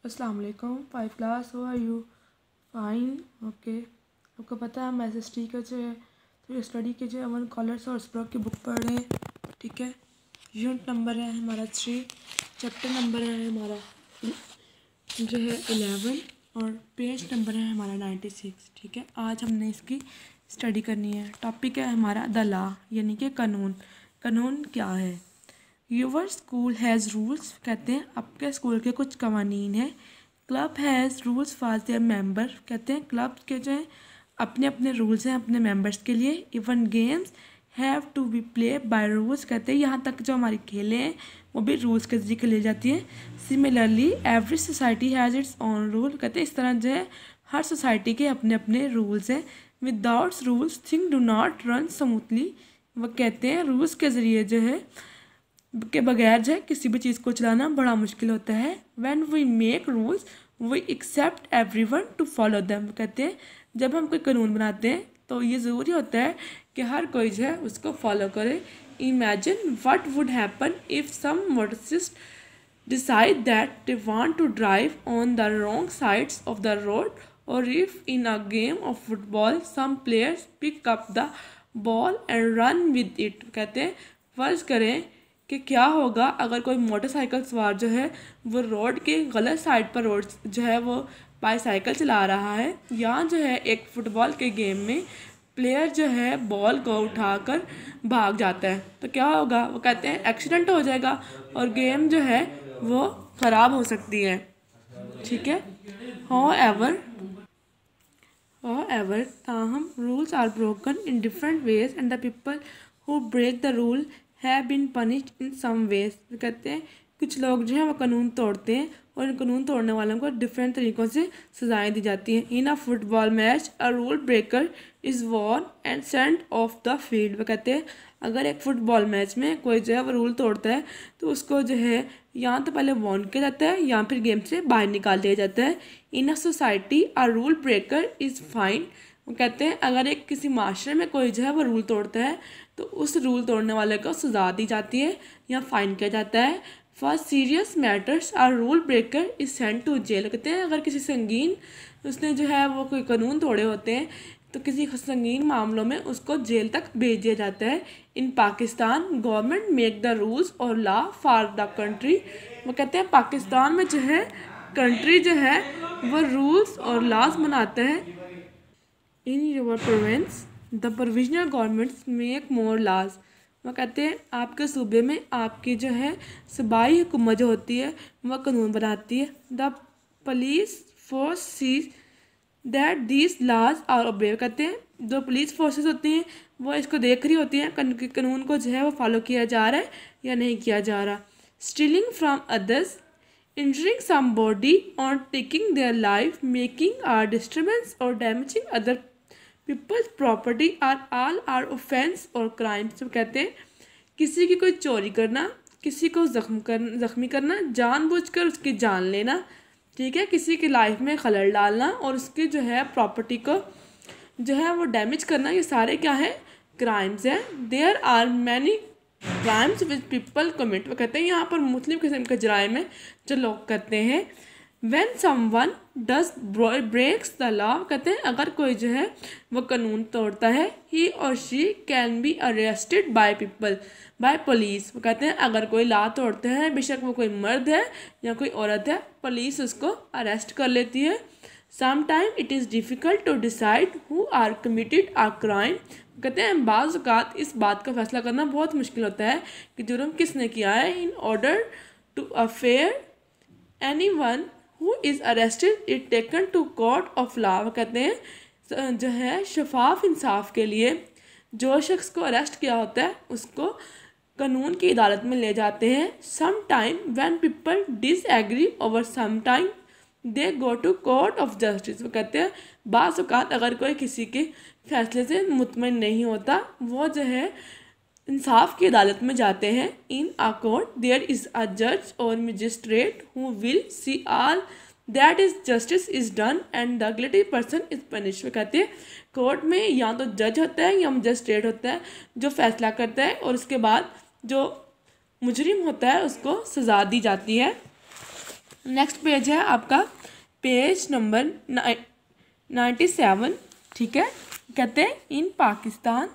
अस्सलाम वालेकुम। 5 class, how are you? Fine, okay. आपको पता है हम SST का जो है तो स्टडी के जो अमन कॉलर्स और स्प्रॉक की बुक पढ़ रहे हैं, ठीक है। यूनिट नंबर है हमारा 3, चैप्टर नंबर है हमारा जो है 11 और पेज नंबर है हमारा 96, ठीक है। आज हमने इसकी स्टडी करनी है। टॉपिक है हमारा द लॉ, यानी कि कानून। कानून क्या है? योर स्कूल हैज़ रूल्स, कहते हैं आपके स्कूल के कुछ कवानीन हैं। Club has rules for their member, कहते हैं क्लब के जो हैं अपने अपने रूल्स हैं अपने मेंबर्स के लिए। Even games have to be play by rules, कहते हैं यहाँ तक जो हमारी खेलें हैं वो भी रूल्स के जरिए खेली जाती हैं। Similarly every society has its own rule, कहते हैं इस तरह जो है हर सोसाइटी के अपने अपने रूल्स हैं। Without rules thing do not run smoothly, वो कहते हैं रूल्स के ज़रिए जो है के बगैर जो है किसी भी चीज़ को चलाना बड़ा मुश्किल होता है। When we make rules we accept everyone to follow them, कहते हैं जब हम कोई कानून बनाते हैं तो ये ज़रूरी होता है कि हर कोई जो है उसको फॉलो करे। Imagine what would happen if some motorist decide that they want to drive on the wrong sides of the road, or if in a game of football some players pick up the ball and run with it, कहते हैं फर्ज करें कि क्या होगा अगर कोई motorcycle सवार जो है वो रोड के गलत साइड पर रोड जो है वो बाईसाइकिल चला रहा है, या जो है एक फुटबॉल के गेम में प्लेयर जो है बॉल को उठाकर भाग जाता है, तो क्या होगा? वो कहते हैं एक्सीडेंट हो जाएगा और गेम जो है वो ख़राब हो सकती है, ठीक है। However, ताहम rules are broken in different ways and the people who break the rule have been punished in some ways, कहते हैं कुछ लोग जो है वो कानून तोड़ते हैं और इन कानून तोड़ने वालों को डिफरेंट तरीक़ों से सजाएं दी जाती हैं। In a football match a rule breaker is warn and sent off the field, वो कहते हैं अगर एक फुटबॉल मैच में कोई जो है वो रूल तोड़ता है तो उसको जो है या तो पहले वॉर्न किया जाता है या फिर गेम से बाहर निकाल दिया जाता है। In a society a rule breaker is fine, वो कहते हैं अगर एक किसी माशरे में कोई जो है वो रूल तोड़ता है तो उस रूल तोड़ने वाले को सजा दी जाती है या फ़ाइन किया जाता है। For serious matters are rule breaker is sent to jail, कहते हैं अगर किसी संगीन उसने जो है वो कोई कानून तोड़े होते हैं तो किसी संगीन मामलों में उसको जेल तक भेज दिया जाता है। In Pakistan government make the rules और लॉ फॉर द कंट्री, वो कहते हैं पाकिस्तान में जो है कंट्री जो है वो रूल्स और लॉज बनाते हैं। In your province the provisional governments make more laws, वो कहते हैं आपके सूबे में आपकी जो है सूबाई हुकूमत जो होती है वह कानून बनाती है। The police force sees that these laws are obey, कहते हैं जो पुलिस फोर्सेस होती हैं वो इसको देख रही होती हैं कानून को जो है वो फॉलो किया जा रहा है या नहीं किया जा रहा। Stealing from others, injuring somebody और taking their life, making a disturbance और damaging other people's property are offence और क्राइम्स, कहते हैं किसी की कोई चोरी करना, किसी को ज़ख्मी करना, जानबूझकर उसकी जान लेना, ठीक है, किसी की लाइफ में खलल डालना और उसकी जो है प्रॉपर्टी को जो है वो डैमेज करना, ये सारे क्या है? क्राइम्स हैं। There are many crimes which people commit, वो कहते हैं यहाँ पर मुख्तलिफ किस्म के जराइम हैं जो लोग करते हैं। When someone does breaks the law, कहते हैं अगर कोई जो है वो कानून तोड़ता है he or she can be arrested by police, वो कहते हैं अगर कोई लॉ तोड़ते हैं बेशक वो कोई मर्द है या कोई औरत है, पुलिस उसको अरेस्ट कर लेती है। Sometimes it is difficult to decide who are committed a crime, कहते हैं बाज़ औक़ात इस बात का फैसला करना बहुत मुश्किल होता है कि जुर्म किसने किया है। In order to affair anyone who is arrested is taken to court of law, वो कहते हैं जो है शफाफ इंसाफ के लिए जो शख्स को अरेस्ट किया होता है उसको कानून की अदालत में ले जाते हैं। Sometime when people disagree over sometime they go to court of justice, वो कहते हैं बाज़ औक़ात अगर कोई किसी के फैसले से मुतमईन नहीं होता वो जो है इंसाफ की अदालत में जाते हैं। In a court there is a जज और magistrate who will see all that is justice is done and the guilty person is punish, कहते हैं कोर्ट में या तो जज होता है या मजिस्ट्रेट होता है जो फैसला करता है और उसके बाद जो मुजरिम होता है उसको सज़ा दी जाती है। नेक्स्ट पेज है आपका पेज नंबर 97, ठीक है। कहते हैं in Pakistan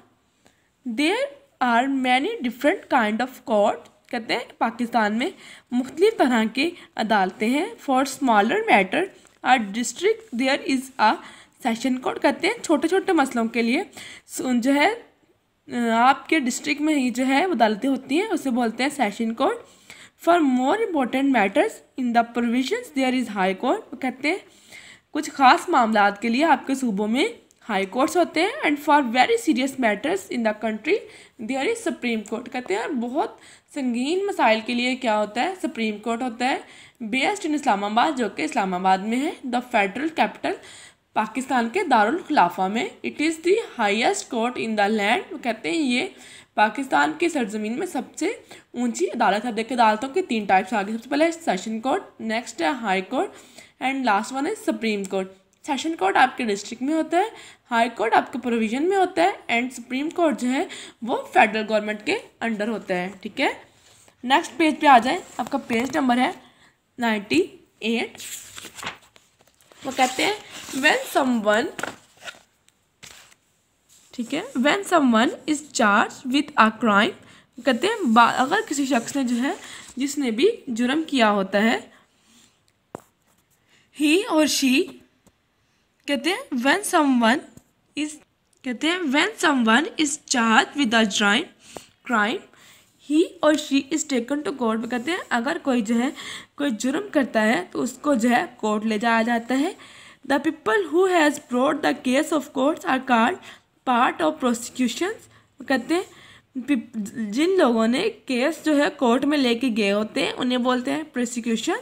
there are many different kind of court. कहते हैं पाकिस्तान में मुख्तलिफ तरह के अदालतें हैं। For smaller matter or district there is a session court. कहते हैं छोटे छोटे मसलों के लिए जो है आपके डिस्ट्रिक्ट में ही जो है अदालतें होती हैं, उसे बोलते हैं session court. For more important matters in the provisions there is high court. कहते हैं कुछ खास मामलात के लिए आपके सूबों में हाई कोर्ट्स होते हैं। And for very serious matters in the country there is supreme court. कहते हैं बहुत संगीन मसाइल के लिए क्या होता है, सुप्रीम कोर्ट होता है। बेस्ड इन इस्लामाबाद, जो कि इस्लामाबाद में है। द फेडरल कैपिटल, पाकिस्तान के दारुल खिलाफा में। It is the highest court in the land. कहते हैं ये पाकिस्तान की सरजमीन में सबसे ऊंची अदालत है। देखिए अदालतों की 3 टाइप्स आ गई। सबसे पहले सेशन कोर्ट, नेक्स्ट है high court and last one है सुप्रीम कोर्ट। सेशन कोर्ट आपके डिस्ट्रिक्ट में होता है, हाई कोर्ट आपके प्रोविजन में होता है एंड सुप्रीम कोर्ट जो है वो फेडरल गवर्नमेंट के अंडर होता है, ठीक है। नेक्स्ट पेज पे आ जाए, आपका पेज नंबर है 98। वो कहते हैं व्हेन समवन, ठीक है, when someone is charge with a crime. कहते हैं अगर किसी शख्स ने जो है जिसने भी जुर्म किया होता है, ही और शी, कहते हैं व्हेन समवन इज, कहते हैं when someone is charge with a crime he or she is taken to court. कहते हैं अगर कोई जो है कोई जुर्म करता है तो उसको जो है कोर्ट ले जाया जाता है। The people who has brought the case of courts are called part of prosecutions. कहते हैं जिन लोगों ने केस जो है कोर्ट में लेके गए होते हैं उन्हें बोलते हैं prosecution.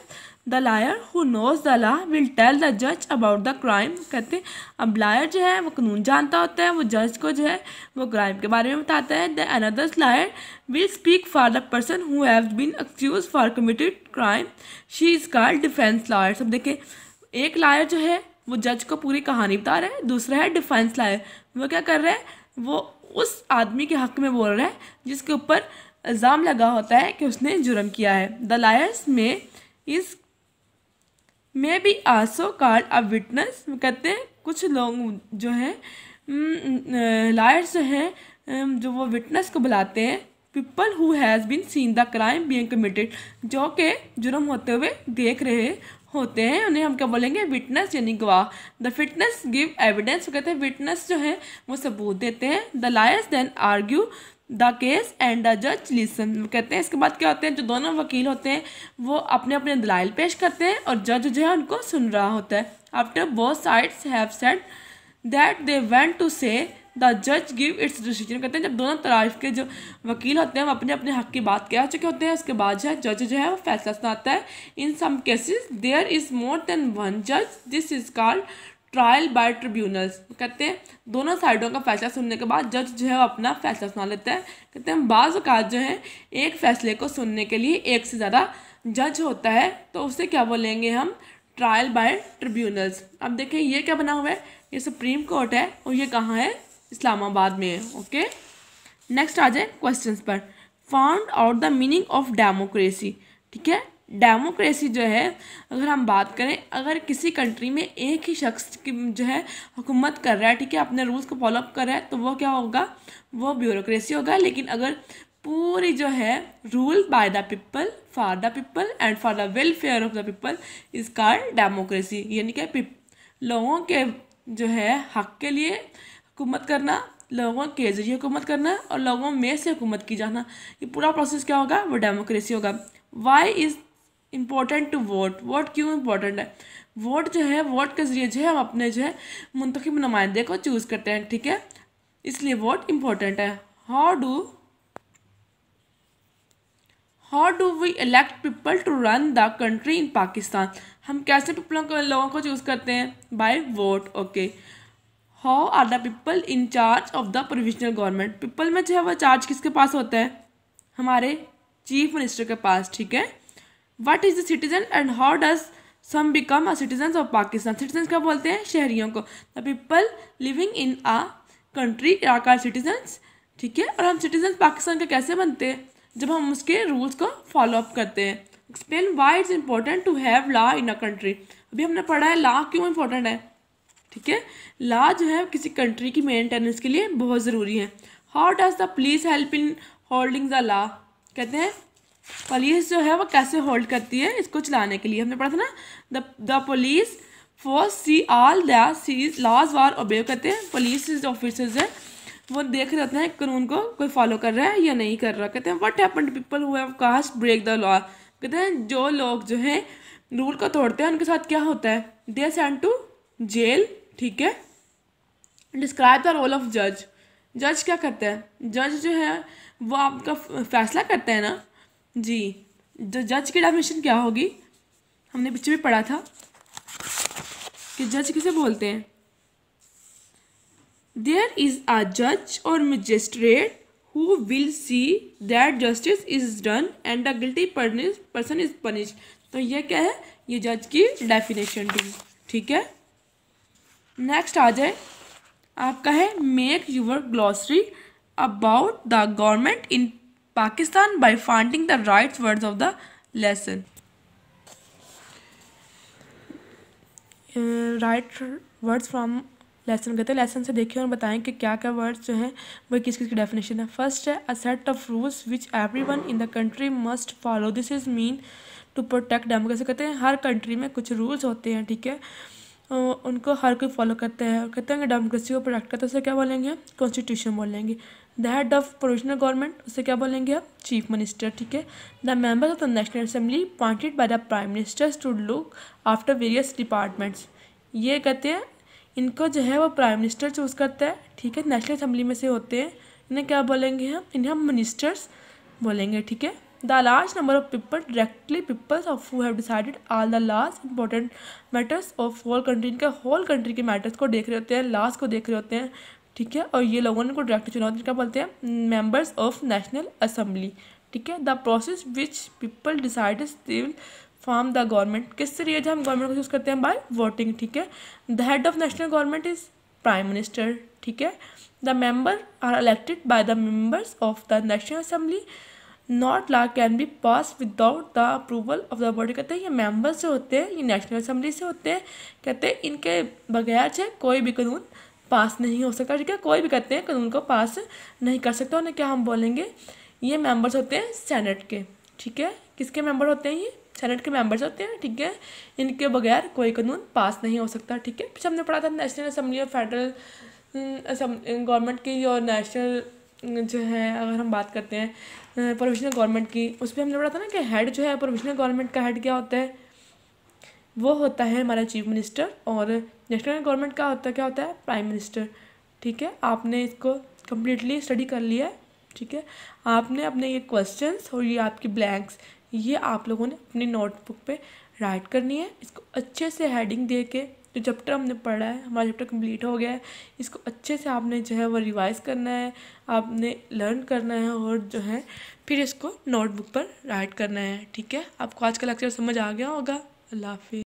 The lawyer who knows the law will tell the जज अबाउट द क्राइम। कहते हैं अब लायर जो है वो कानून जानता होता है, वो जज को जो है वो क्राइम के बारे में बताता है। The another lawyer will speak for the person who have been accuse for committed crime, she is called defence lawyer. सब देखिए एक लायर जो है वो जज को पूरी कहानी बता रहा है, दूसरा है डिफेंस लायर, वो क्या कर रहा है, वो उस आदमी के हक में बोल रहा है जिसके ऊपर इल्ज़ाम लगा होता है कि उसने जुर्म किया है। द लायर्स में is may be also called a witness. कहते हैं कुछ लोग जो हैं लायर्स जो हैं जो वो विटनेस को बुलाते हैं। People who has been seen the crime being committed, जो कि जुर्म होते हुए देख रहे होते हैं, उन्हें हम क्या बोलेंगे, विटनेस यानी गवाह। The witness give evidence. कहते हैं विटनेस जो है वो सबूत देते हैं। The lawyers then argue the case and the जज लिसन। कहते हैं इसके बाद क्या होते हैं, जो दोनों वकील होते हैं वो अपने अपने दलाइल पेश करते हैं और जज जो है उनको सुन रहा होता है। After both sides have said that they went to say the जज गिव इट्स डिसीजन। कहते हैं जब दोनों तरफ के जो वकील होते हैं वो अपने अपने हक की बात कह चुके होते हैं, उसके बाद जो है जज जो है वो फैसला सुनाता है। In some cases there is more than one जज, this is called trial by tribunals. कहते हैं दोनों साइडों का फैसला सुनने के बाद जज जो है वो अपना फैसला सुना लेता है। कहते हैं बाज़ औक़ात जो है एक फ़ैसले को सुनने के लिए एक से ज़्यादा जज होता है, तो उसे क्या बोलेंगे हम, ट्रायल बाय ट्रिब्यूनल्स। अब देखिए ये क्या बना हुआ है, ये सुप्रीम कोर्ट है और ये कहाँ है, इस्लामाबाद में है, ओके। नेक्स्ट आ जाए क्वेश्चंस पर। Found out the meaning of democracy, ठीक है। डेमोक्रेसी जो है अगर हम बात करें, अगर किसी कंट्री में एक ही शख्स की जो है हुकूमत कर रहा है, ठीक है, अपने रूल्स को फॉलो अप कर रहा है, तो वो क्या होगा, वो ब्यूरोक्रेसी होगा। लेकिन अगर पूरी जो है rule by the people for the people and for the welfare of the people is called democracy. यानी कि लोगों के जो है हक के लिए हुकूमत करना, लोगों के जरिए हुकूमत करना और लोगों में से हुकूमत की जाना, ये पूरा प्रोसेस क्या होगा, वो डेमोक्रेसी होगा। Why is important to vote, vote क्यों इम्पोर्टेंट है, वोट जो है वोट के ज़रिए जो है हम अपने जो है मुंतखब नुमाइंदे को चूज़ करते हैं, ठीक है, इसलिए वोट इम्पोर्टेंट है। How do we elect people to run the country in Pakistan. हम कैसे लोगों को चूज़ करते हैं, by vote, okay. How are the people in charge of the provisional government. People में जो है वह चार्ज किसके पास होता है, हमारे चीफ मिनिस्टर के पास, ठीक है। What is the citizen and how does some become a citizen of Pakistan. Citizen क्या बोलते हैं, शहरियों को। The people living in a country are called citizens, ठीक है। और हम सिटीजन पाकिस्तान के कैसे बनते हैं, जब हम उसके रूल्स को फॉलो अप करते हैं, explain why it's important to have law in a country. अभी हमने पढ़ा है लॉ क्यों इंपॉर्टेंट है, ठीक है। लॉ जो है किसी कंट्री की मेंटेनेंस के लिए बहुत ज़रूरी है। How does the police help in holding the law, कहते हैं पुलिस जो है वो कैसे होल्ड करती है इसको चलाने के लिए। हमने पढ़ा था ना, the police first see all the sees laws were obey, कहते हैं पुलिस ऑफिसर्स है वो देख रहे होते हैं कानून को कोई फॉलो कर रहा है या नहीं कर रहा। कहते हैं what happened to people who have cast break the law, कहते हैं जो लोग जो है रूल को तोड़ते हैं उनके साथ क्या होता है, they are sent to jail, ठीक है। डिस्क्राइब द रोल ऑफ जज, जज क्या करता है, जज जो है वो आपका फैसला करता है ना जी। जो जज की डेफिनेशन क्या होगी, हमने पीछे भी पढ़ा था कि जज किसे बोलते हैं। देयर इज अ जज और magistrate who will see that justice is done and the guilty person is punished। तो ये क्या है, ये जज की डेफिनेशन थी, ठीक है। नेक्स्ट आ जाए आपका है make your glossary about the government in Pakistan by finding the right words of the lesson. Right words from lesson, कहते हैं लेसन से देखिए और बताएं कि क्या क्या वर्ड्स जो हैं वो किस किस की डेफिनेशन है। फर्स्ट है a set of rules which everyone in the country must follow, this is mean to protect democracy. कहते हैं हर कंट्री में कुछ रूल्स होते हैं, ठीक है, उनको हर कोई फॉलो करता है और कहते हैं कि डेमोक्रेसी को प्रोटेक्ट करते हैं, उसे क्या बोलेंगे, कॉन्स्टिट्यूशन बोलेंगे। The head of provisional government, उसे क्या बोलेंगे आप, चीफ मिनिस्टर, ठीक है। The members of the national assembly appointed by the prime ministers to look after various departments, ये कहते हैं इनको जो है वो प्राइम मिनिस्टर चूज़ करता है, ठीक है, नेशनल असेंबली में से होते हैं, इन्हें क्या बोलेंगे हम, इन्हें हम मिनिस्टर्स बोलेंगे, ठीक है। The large number of people directly peoples of who have decided all the laws important matters of whole country, इनका होल कंट्री के मैटर्स को देख रहे होते हैं, लॉज को देख रहे होते हैं, ठीक है, और ये लोगों ने को डायरेक्टली चुना होता है, क्या बोलते हैं, मेंबर्स ऑफ नेशनल असेंबली, ठीक है। The process which people decide still form the government, किस जरिए हम गवर्नमेंट को चूज़ करते हैं, बाय वोटिंग, ठीक है। The head of national government is prime minister, ठीक है। The member are elected by the members of the national assembly, not law can be pass without the approval of the body, कहते हैं ये members जो होते हैं ये national assembly से होते हैं, कहते हैं इनके बगैर जो कोई भी कानून पास नहीं हो सकता, ठीक है, कोई भी कहते हैं कानून को पास नहीं कर सकता। उन्हें क्या हम बोलेंगे, ये मेंबर्स होते हैं सेनेट के, ठीक है, किसके मेंबर होते हैं, ये सेनेट के मेंबर्स होते हैं, ठीक है, इनके बगैर कोई कानून पास नहीं हो सकता, ठीक है। पीछे हमने पढ़ा था नेशनल असेंबली और फेडरल गवर्नमेंट की और नेशनल जो है अगर हम बात करते हैं प्रोविजनल गवर्नमेंट की, उस पर हमने पढ़ा था ना कि हेड जो है प्रोविजनल गवर्नमेंट का हेड क्या होता है, वो होता है हमारा चीफ मिनिस्टर, और नेशनल गवर्नमेंट का होता है क्या होता है, प्राइम मिनिस्टर, ठीक है। आपने इसको कम्प्लीटली स्टडी कर लिया है, ठीक है। आपने अपने ये क्वेश्चंस और ये आपकी ब्लैंक्स ये आप लोगों ने अपनी नोटबुक पे राइट करनी है। इसको अच्छे से हेडिंग दे के जो चैप्टर हमने पढ़ा है, हमारा चैप्टर कंप्लीट हो गया है, इसको अच्छे से आपने जो है वो रिवाइज़ करना है, आपने लर्न करना है और जो है फिर इसको नोटबुक पर राइट करना है, ठीक है। आपको आज का लेक्चर समझ आ गया होगा। अल्लाह हाफिज़।